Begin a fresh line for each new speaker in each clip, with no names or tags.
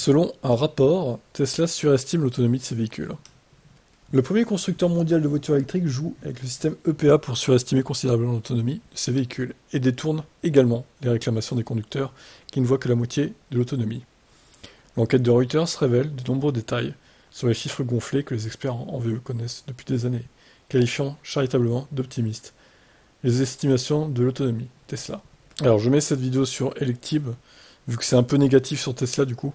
Selon un rapport, Tesla surestime l'autonomie de ses véhicules. Le premier constructeur mondial de voitures électriques joue avec le système EPA pour surestimer considérablement l'autonomie de ses véhicules et détourne également les réclamations des conducteurs qui ne voient que la moitié de l'autonomie. L'enquête de Reuters révèle de nombreux détails sur les chiffres gonflés que les experts en VE connaissent depuis des années, qualifiant charitablement d'optimistes les estimations de l'autonomie Tesla. Alors je mets cette vidéo sur Electib, vu que c'est un peu négatif sur Tesla du coup.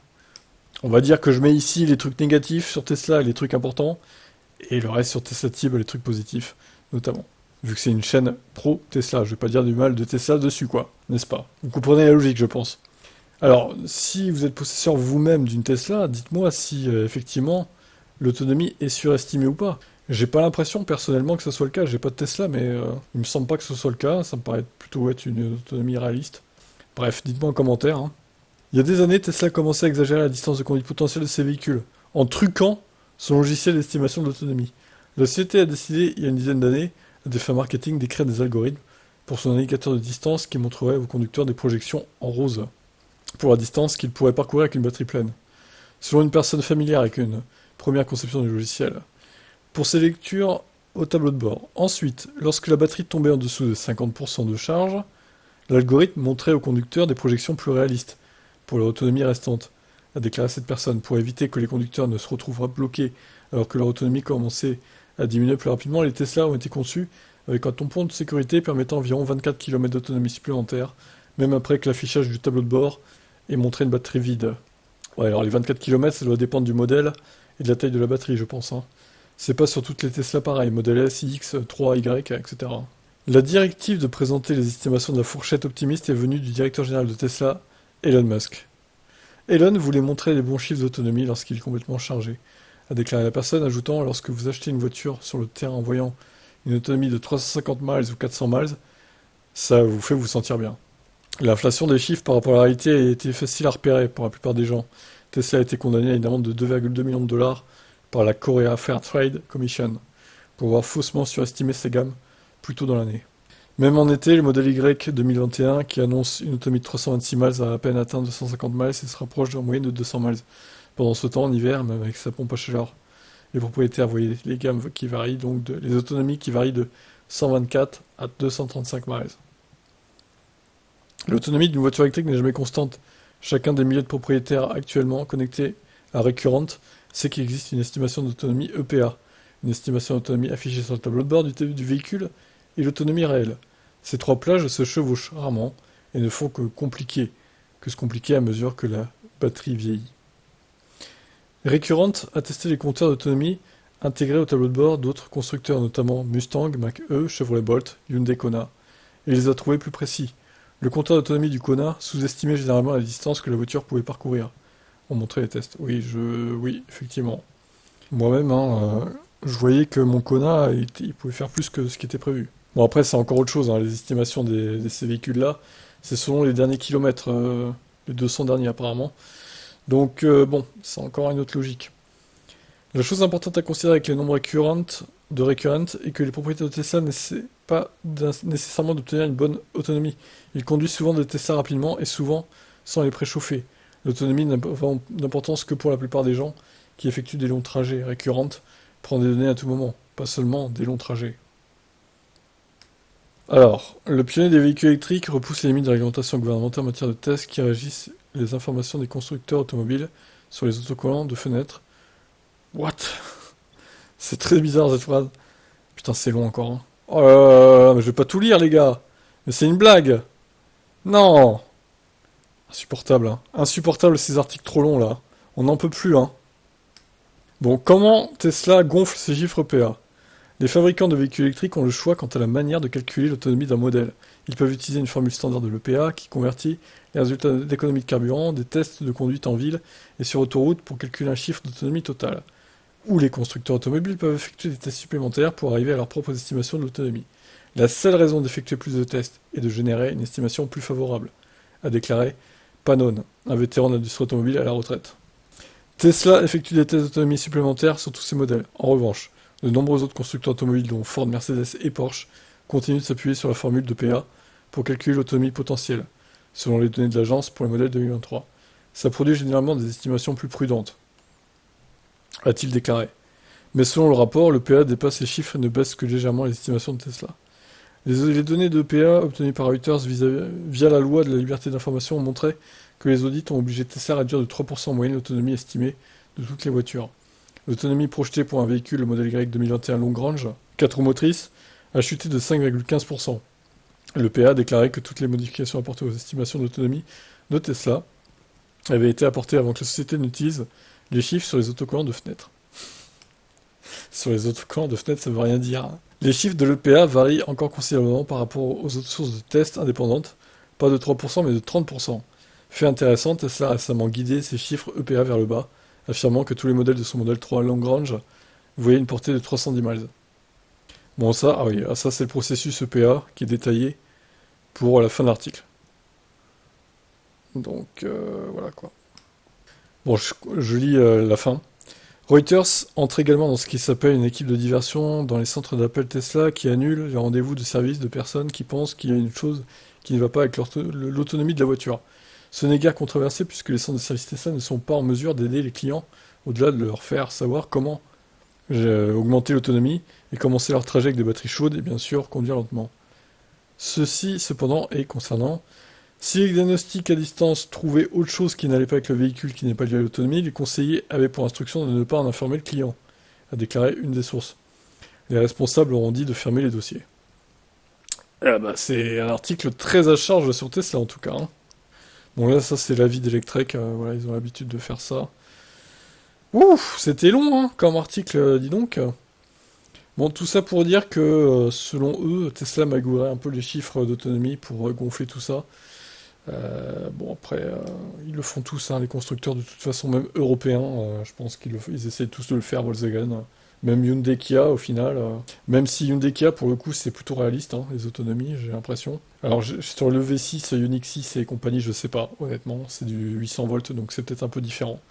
On va dire que je mets ici les trucs négatifs sur Tesla et les trucs importants, et le reste sur TeslaTib, les trucs positifs, notamment. Vu que c'est une chaîne pro-Tesla, je vais pas dire du mal de Tesla dessus, quoi, n'est-ce pas? Vous comprenez la logique, je pense. Alors, si vous êtes possesseur vous-même d'une Tesla, dites-moi si, effectivement, l'autonomie est surestimée ou pas. J'ai pas l'impression, personnellement, que ce soit le cas. J'ai pas de Tesla, mais il me semble pas que ce soit le cas. Ça me paraît plutôt être une autonomie réaliste. Bref, dites-moi en commentaire, hein. Il y a des années, Tesla commençait à exagérer la distance de conduite potentielle de ses véhicules, en truquant son logiciel d'estimation de l'autonomie. La société a décidé, il y a une dizaine d'années, à des fins marketing, d'écrire des algorithmes pour son indicateur de distance qui montrerait aux conducteurs des projections en rose, pour la distance qu'ils pourraient parcourir avec une batterie pleine. Selon une personne familière avec une première conception du logiciel. Pour ces lectures au tableau de bord. Ensuite, lorsque la batterie tombait en dessous de 50% de charge, l'algorithme montrait aux conducteurs des projections plus réalistes, pour leur autonomie restante, a déclaré cette personne. Pour éviter que les conducteurs ne se retrouvent bloqués alors que leur autonomie commençait à diminuer plus rapidement, les Tesla ont été conçus avec un tampon de sécurité permettant environ 24 km d'autonomie supplémentaire, même après que l'affichage du tableau de bord ait montré une batterie vide. Ouais, alors les 24 km, ça doit dépendre du modèle et de la taille de la batterie, je pense, hein. C'est pas sur toutes les Tesla pareil, modèle S, X, 3Y, etc. La directive de présenter les estimations de la fourchette optimiste est venue du directeur général de Tesla, Elon Musk. Elon voulait montrer les bons chiffres d'autonomie lorsqu'il est complètement chargé, a déclaré la personne, ajoutant « Lorsque vous achetez une voiture sur le terrain en voyant une autonomie de 350 miles ou 400 miles, ça vous fait vous sentir bien. » L'inflation des chiffres par rapport à la réalité a été facile à repérer pour la plupart des gens. Tesla a été condamné à une amende de 2,2 millions de dollars par la Korea Fair Trade Commission pour avoir faussement surestimé ses gammes plus tôt dans l'année. Même en été, le modèle Y 2021, qui annonce une autonomie de 326 miles, a à peine atteint 250 miles et se rapproche en moyenne de 200 miles. Pendant ce temps, en hiver, même avec sa pompe à chaleur, les propriétaires voyaient les gammes qui varient, donc les autonomies qui varient de 124 à 235 miles. L'autonomie d'une voiture électrique n'est jamais constante. Chacun des milliers de propriétaires actuellement connectés à Recurrent sait qu'il existe une estimation d'autonomie EPA, une estimation d'autonomie affichée sur le tableau de bord du véhicule, et l'autonomie réelle. Ces trois plages se chevauchent rarement et ne font que se compliquer à mesure que la batterie vieillit. Recurrent a testé les compteurs d'autonomie intégrés au tableau de bord d'autres constructeurs, notamment Mustang, Mach-E, Chevrolet Bolt, Hyundai Kona, et les a trouvés plus précis. Le compteur d'autonomie du Kona sous-estimait généralement la distance que la voiture pouvait parcourir. On montrait les tests. Oui, effectivement. Moi-même, je voyais que mon Kona, il pouvait faire plus que ce qui était prévu. Bon, après, c'est encore autre chose, hein, les estimations de ces véhicules-là, c'est selon les derniers kilomètres, les 200 derniers apparemment. Donc, bon, c'est encore une autre logique. La chose importante à considérer avec les nombres de Recurrent est que les propriétaires de Tesla n'essaient pas nécessairement d'obtenir une bonne autonomie. Ils conduisent souvent des Tesla rapidement et souvent sans les préchauffer. L'autonomie n'a d'importance que pour la plupart des gens qui effectuent des longs trajets. Recurrent prend des données à tout moment, pas seulement des longs trajets. Alors, le pionnier des véhicules électriques repousse les limites de la réglementation gouvernementale en matière de tests qui régissent les informations des constructeurs automobiles sur les autocollants de fenêtres. What? C'est très bizarre cette phrase. Putain, c'est long encore, hein. Oh là là, mais je vais pas tout lire, les gars. Mais c'est une blague. Non. Insupportable, hein. Insupportable ces articles trop longs, là. On n'en peut plus, hein. Bon, comment Tesla gonfle ses chiffres PA? Les fabricants de véhicules électriques ont le choix quant à la manière de calculer l'autonomie d'un modèle. Ils peuvent utiliser une formule standard de l'EPA qui convertit les résultats d'économie de carburant, des tests de conduite en ville et sur autoroute pour calculer un chiffre d'autonomie totale. Ou les constructeurs automobiles peuvent effectuer des tests supplémentaires pour arriver à leur propre estimation de l'autonomie. La seule raison d'effectuer plus de tests est de générer une estimation plus favorable, a déclaré Panon, un vétéran de l'industrie automobile à la retraite. Tesla effectue des tests d'autonomie supplémentaires sur tous ses modèles. En revanche, de nombreux autres constructeurs automobiles, dont Ford, Mercedes et Porsche, continuent de s'appuyer sur la formule de PA pour calculer l'autonomie potentielle, selon les données de l'agence pour le modèle 2023. Ça produit généralement des estimations plus prudentes, a-t-il déclaré. Mais selon le rapport, l'EPA dépasse les chiffres et ne baisse que légèrement les estimations de Tesla. Les données de l'EPA obtenues par Reuters via la loi de la liberté d'information ont montré que les audits ont obligé Tesla à réduire de 3% en moyenne l'autonomie estimée de toutes les voitures. L'autonomie projetée pour un véhicule, le modèle Y 2021 Long Range, 4 roues motrices, a chuté de 5,15%. L'EPA a déclaré que toutes les modifications apportées aux estimations d'autonomie de Tesla avaient été apportées avant que la société n'utilise les chiffres sur les autocollants de fenêtres. Sur les autocollants de fenêtres, ça veut rien dire, hein. Les chiffres de l'EPA varient encore considérablement par rapport aux autres sources de tests indépendantes, pas de 3% mais de 30%. Fait intéressant, Tesla a récemment guidé ses chiffres EPA vers le bas, affirmant que tous les modèles de son modèle 3 Long Range voyaient une portée de 310 miles. Bon ça c'est le processus EPA qui est détaillé pour la fin de l'article. Donc voilà quoi. Bon, je lis la fin. Reuters entre également dans ce qui s'appelle une équipe de diversion dans les centres d'appel Tesla qui annule les rendez-vous de service de personnes qui pensent qu'il y a une chose qui ne va pas avec l'autonomie de la voiture. Ce n'est guère controversé puisque les centres de service Tesla ne sont pas en mesure d'aider les clients au-delà de leur faire savoir comment augmenter l'autonomie et commencer leur trajet avec des batteries chaudes et bien sûr conduire lentement. Ceci cependant est concernant. Si les diagnostics à distance trouvaient autre chose qui n'allait pas avec le véhicule qui n'est pas lié à l'autonomie, les conseillers avaient pour instruction de ne pas en informer le client, a déclaré une des sources. Les responsables auront dit de fermer les dossiers. C'est un article très à charge sur Tesla en tout cas, hein. Bon là ça c'est l'avis d'Electrek, voilà, ils ont l'habitude de faire ça. Ouf, c'était long hein, comme article, dis donc. Bon, tout ça pour dire que selon eux, Tesla magouillerait un peu les chiffres d'autonomie pour gonfler tout ça. Bon après, ils le font tous, hein, les constructeurs de toute façon, même européens, je pense qu'ils essaient tous de le faire, Volkswagen. Même Hyundai Kia au final, même si Hyundai Kia pour le coup c'est plutôt réaliste, hein, les autonomies, j'ai l'impression. Alors sur le V6, Ioniq 6 et compagnie, je sais pas, honnêtement, c'est du 800 volts donc c'est peut-être un peu différent.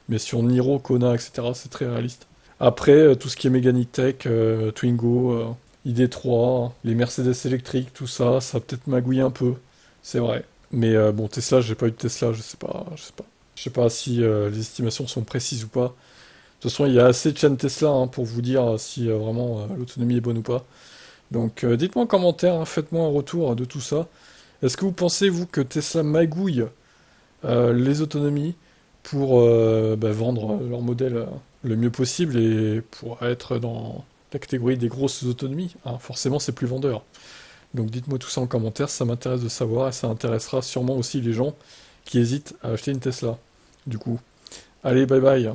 Mais sur Niro, Kona, etc., c'est très réaliste. Après, tout ce qui est Mégane E-Tech, Twingo, ID3, les Mercedes électriques, tout ça, ça a peut-être magouillé un peu, c'est vrai. Mais bon, Tesla, j'ai pas eu de Tesla, je sais pas, je sais pas. Je sais pas si les estimations sont précises ou pas. De toute façon, il y a assez de chaînes Tesla hein, pour vous dire si vraiment l'autonomie est bonne ou pas. Donc dites-moi en commentaire, hein, faites-moi un retour de tout ça. Est-ce que vous pensez, vous, que Tesla magouille les autonomies pour vendre leur modèle le mieux possible et pour être dans la catégorie des grosses autonomies, hein, forcément, c'est plus vendeur. Donc dites-moi tout ça en commentaire, ça m'intéresse de savoir et ça intéressera sûrement aussi les gens qui hésitent à acheter une Tesla. Du coup, allez, bye bye.